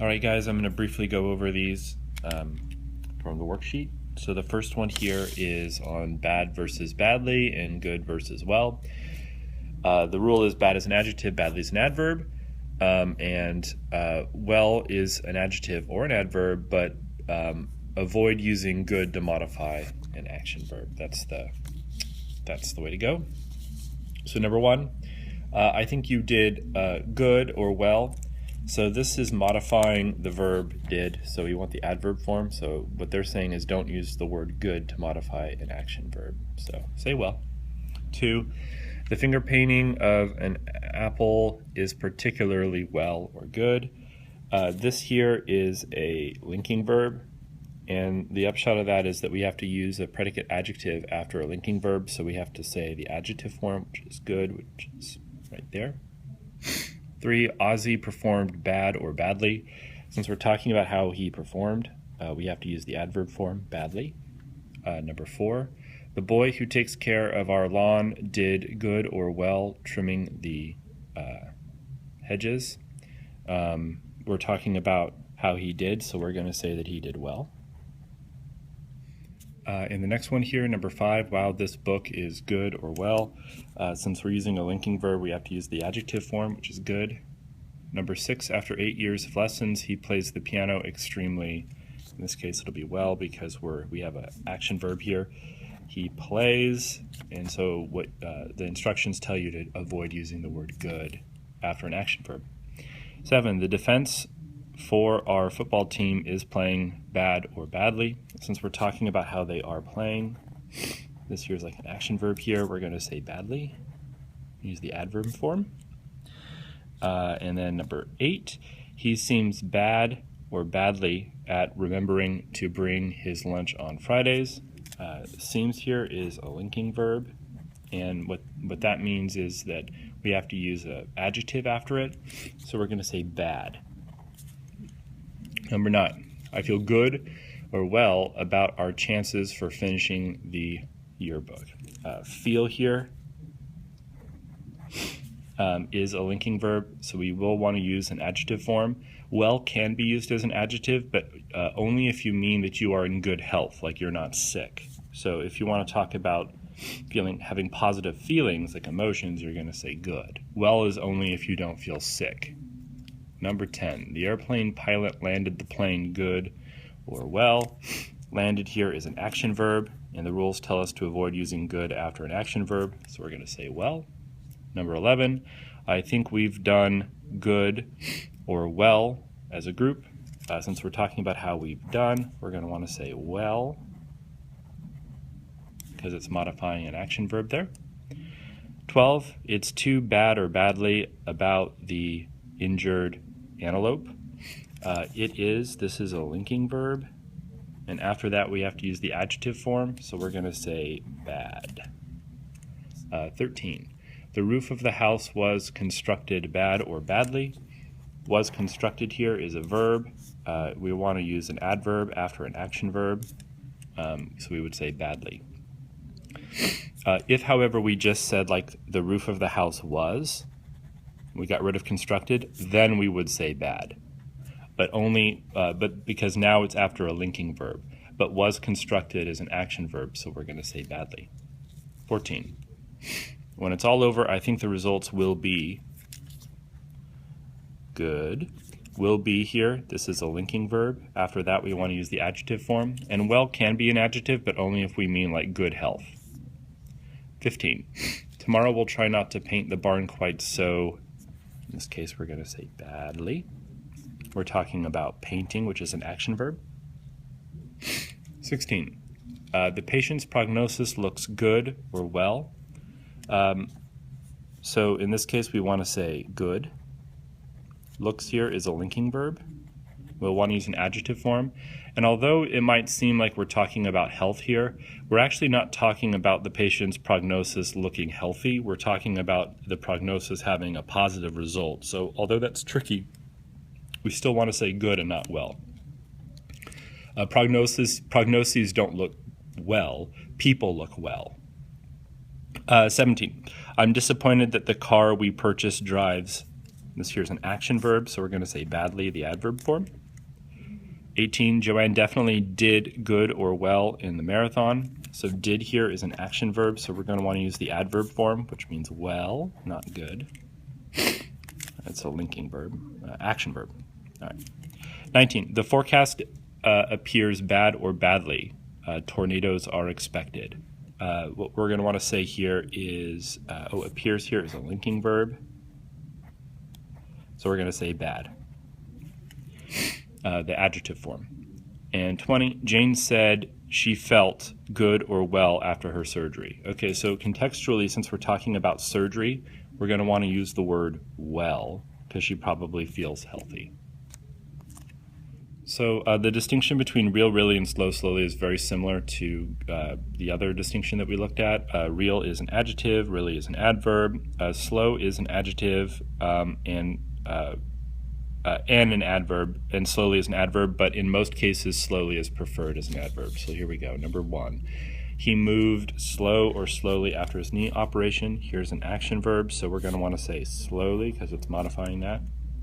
All right, guys, I'm going to briefly go over these from the worksheet. So the first one here is on bad versus badly and good versus well. The rule is bad is an adjective, badly is an adverb, and well is an adjective or an adverb, but avoid using good to modify an action verb. That's the way to go. So number one, I think you did good or well. So this is modifying the verb did, so we want the adverb form. So what they're saying is don't use the word good to modify an action verb. So say well. 2, the finger painting of an apple is particularly well or good. This here is a linking verb, and the upshot of that is that we have to use a predicate adjective after a linking verb, so we have to say the adjective form, which is good, which is right there. 3, Ozzy performed bad or badly. Since we're talking about how he performed, we have to use the adverb form, badly. Number 4, the boy who takes care of our lawn did good or well trimming the hedges. We're talking about how he did, so we're going to say that he did well. In the next one here, number 5, wow, this book is good or well. Since we're using a linking verb, we have to use the adjective form, which is good. Number 6, after 8 years of lessons, he plays the piano extremely. In this case, it'll be well because we have an action verb here. He plays, and so what the instructions tell you to avoid using the word good after an action verb. 7, the defense for our football team is playing bad or badly. Since we're talking about how they are playing, this here is like an action verb here. We're going to say badly. Use the adverb form. And then number 8, he seems bad or badly at remembering to bring his lunch on Fridays. Seems here is a linking verb, and what that means is that we have to use an adjective after it. So we're going to say bad. Number 9, I feel good or well about our chances for finishing the yearbook. Feel here is a linking verb, so we will want to use an adjective form. Well can be used as an adjective, but only if you mean that you are in good health, like you're not sick. So if you want to talk about having positive feelings, like emotions, you're going to say good. Well is only if you don't feel sick. Number 10, the airplane pilot landed the plane good or well. Landed here is an action verb, and the rules tell us to avoid using good after an action verb, so we're going to say well. Number 11, I think we've done good or well as a group. Since we're talking about how we've done, we're going to want to say well, because it's modifying an action verb there. 12, it's too bad or badly about the injured antelope. This is a linking verb, and after that we have to use the adjective form, so we're going to say bad. 13, the roof of the house was constructed bad or badly. Was constructed here is a verb. We want to use an adverb after an action verb, so we would say badly. If, however, we just said like the roof of the house was, we got rid of constructed, then we would say bad. But because now it's after a linking verb. But was constructed is an action verb, so we're going to say badly. 14. When it's all over, I think the results will be good. Will be here, this is a linking verb. After that, we want to use the adjective form. And well can be an adjective, but only if we mean like good health. 15. Tomorrow we'll try not to paint the barn quite so. In this case, we're going to say badly. We're talking about painting, which is an action verb. 16. The patient's prognosis looks good or well. So in this case, we want to say good. Looks here is a linking verb. We'll want to use an adjective form. And although it might seem like we're talking about health here, we're actually not talking about the patient's prognosis looking healthy. We're talking about the prognosis having a positive result. So although that's tricky, we still want to say good and not well. Prognoses don't look well. People look well. 17. I'm disappointed that the car we purchased drives This here is an action verb, so we're going to say badly, the adverb form. 18, Joanne definitely did good or well in the marathon. So did here is an action verb, so we're going to want to use the adverb form, which means well, not good. It's a linking verb, action verb. All right. 19, the forecast appears bad or badly. Tornadoes are expected. What we're going to want to say here is, appears here is a linking verb. So we're going to say bad, the adjective form. And 20, Jane said she felt good or well after her surgery. Okay, so contextually, since we're talking about surgery, we're going to want to use the word well because she probably feels healthy. So the distinction between real, really, and slow, slowly is very similar to the other distinction that we looked at. Real is an adjective, really is an adverb, slow is an adjective, and an adverb, and slowly is an adverb, but in most cases slowly is preferred as an adverb. So here we go. Number 1, he moved slow or slowly after his knee operation. Here's an action verb, so we're going to want to say slowly because it's modifying that.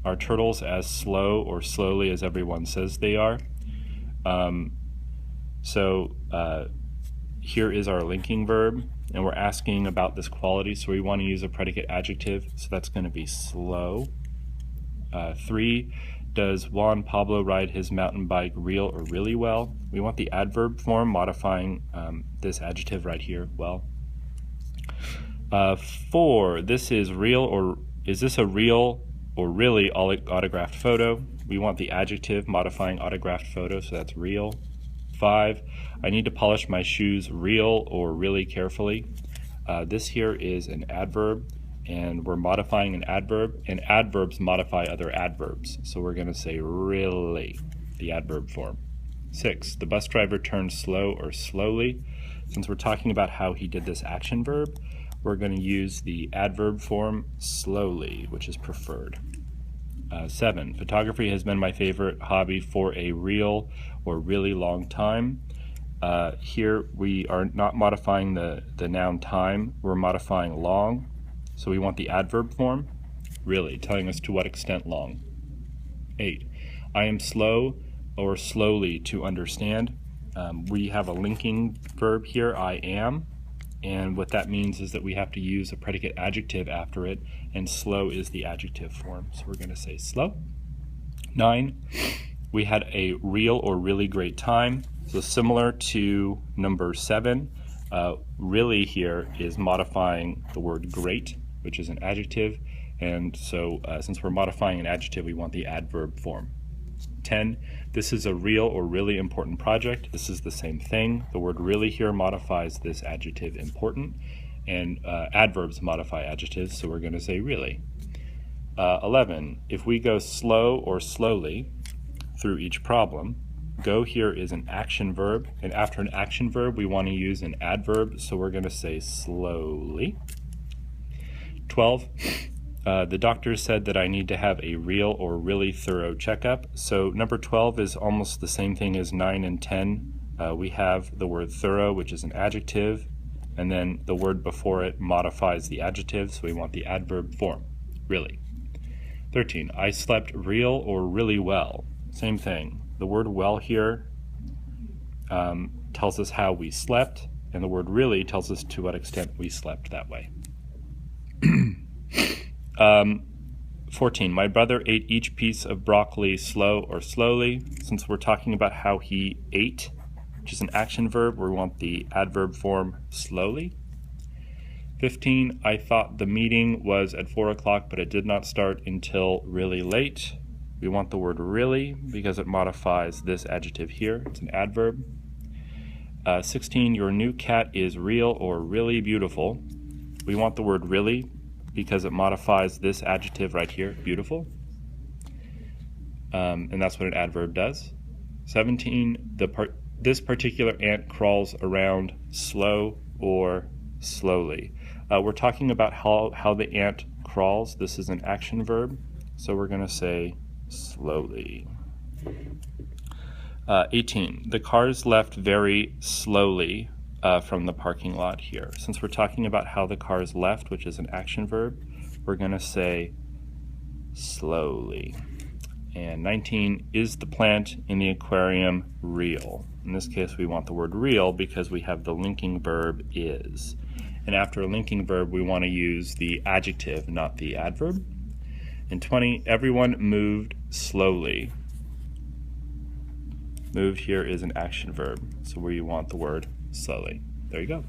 Are turtles as slow or slowly as everyone says they are? Here is our linking verb, and we're asking about this quality, so we want to use a predicate adjective, so that's going to be slow. 3, does Juan Pablo ride his mountain bike real or really well? We want the adverb form modifying this adjective right here, well. 4, this is real or is this a real or really autographed photo? We want the adjective modifying autographed photo, so that's real. 5, I need to polish my shoes real or really carefully. This here is an adverb, and we're modifying an adverb, and adverbs modify other adverbs. So we're going to say really, the adverb form. 6, the bus driver turned slow or slowly. Since we're talking about how he did this action verb, we're going to use the adverb form slowly, which is preferred. 7, photography has been my favorite hobby for a real or really long time. Here we are not modifying the noun time, we're modifying long. So we want the adverb form, really, telling us to what extent long. 8, I am slow or slowly to understand. We have a linking verb here, I am, and what that means is that we have to use a predicate adjective after it, and slow is the adjective form. So we're going to say slow. 9, we had a real or really great time. So similar to number 7, really here is modifying the word great, which is an adjective, and so since we're modifying an adjective, we want the adverb form. 10, this is a real or really important project. This is the same thing. The word really here modifies this adjective important, and adverbs modify adjectives, so we're going to say really. 11, if we go slow or slowly through each problem, go here is an action verb, and after an action verb we want to use an adverb, so we're going to say slowly. 12, the doctor said that I need to have a real or really thorough checkup. So number 12 is almost the same thing as 9 and 10. We have the word thorough, which is an adjective, and then the word before it modifies the adjective, so we want the adverb form, really. 13, I slept real or really well. Same thing. The word well here tells us how we slept, and the word really tells us to what extent we slept that way. 14, my brother ate each piece of broccoli slow or slowly. Since we're talking about how he ate, which is an action verb, we want the adverb form slowly. 15, I thought the meeting was at 4 o'clock, but it did not start until really late. We want the word really because it modifies this adjective here. It's an adverb. 16, your new cat is real or really beautiful. We want the word really because it modifies this adjective right here, beautiful. And that's what an adverb does. 17, this particular ant crawls around slow or slowly. We're talking about how the ant crawls. This is an action verb, so we're going to say slowly. 18, the cars left very slowly from the parking lot here. Since we're talking about how the cars left, which is an action verb, we're going to say slowly. And 19, is the plant in the aquarium real? In this case, we want the word real because we have the linking verb is. And after a linking verb, we want to use the adjective, not the adverb. And 20, everyone moved slowly. Moved here is an action verb, so where you want the word slowly. There you go.